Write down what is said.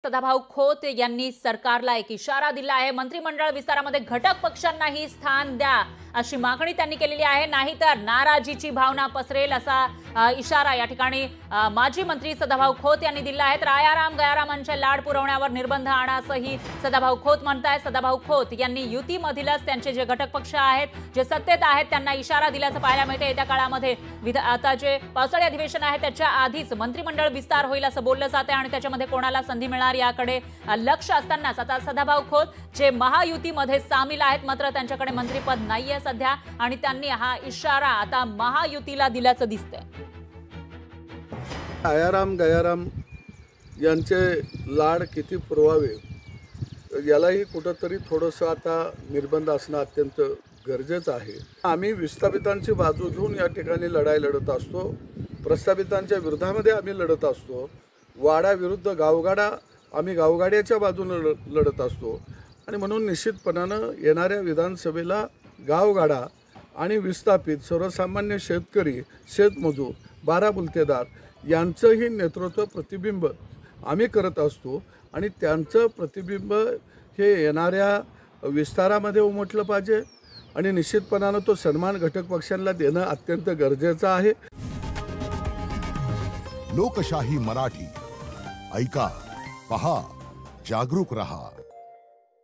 सदाभाऊ खोत यांनी सरकारला एक इशारा दिला आहे। मंत्रिमंडळ विस्तारामध्ये घटक पक्षांनाही स्थान द्या अशी मागणी त्यांनी केलेली आहे, नाहीतर नाराजीची भावना पसरेल असा इशारा या ठिकाणी माजी मंत्री सदाभाऊ खोत यांनी दिला आहे। तर आयाराम गयारामांचे लाड पुरवण्यावर निर्बंध आणा असंही सदाभाऊ खोत म्हणतायत। सदाभाऊ खोत यांनी युतीमधीलच त्यांचे जे घटक पक्ष आहेत, जे सत्तेत आहेत, त्यांना इशारा दिल्याचं पाहायला मिळते। येत्या काळामध्ये आता जे पावसाळी अधिवेशन आहे त्याच्या आधीच मंत्रिमंडळ विस्तार होईल असं बोललं जाते आणि त्याच्यामध्ये कोणाला संधी मिळणार याकडे लक्ष असतानाच आता सदाभाऊ खोत जे महायुतीमध्ये सामील आहेत, मात्र त्यांच्याकडे मंत्रिपद नाहीये सध्या आणि त्यांनी हा इशारा आता महायुतीला दिल्याचं दिसतंय। आयाराम गयाराम यांचे लाड किती पुरवावे यालाही कुठंतरी थोडंसं आता निर्बंध असणं अत्यंत गरजेचं आहे। आम्ही विस्थापितांची बाजू घेऊन या ठिकाणी लढाई लढत असतो, प्रस्थापितांच्या विरोधामध्ये आम्ही लढत असतो, वाडा विरुद्ध गावगाडा आम्ही गावगाड्याच्या बाजूने लढत असतो आणि म्हणून निश्चितपणानं येणाऱ्या विधानसभेला गावगाडा आणि विस्थापित सर्वसामान्य शेतकरी, शेतमजूर, बारा बुलतेदार यांचंही नेतृत्व प्रतिबिंब आम्ही करत असतो आणि त्यांचं प्रतिबिंब हे येणाऱ्या विस्तारामध्ये उमटलं पाहिजे आणि निश्चितपणानं तो सन्मान घटक पक्षांना देणं अत्यंत गरजेचं आहे। लोकशाही मराठी ऐका, पहा, जागरूक रहा।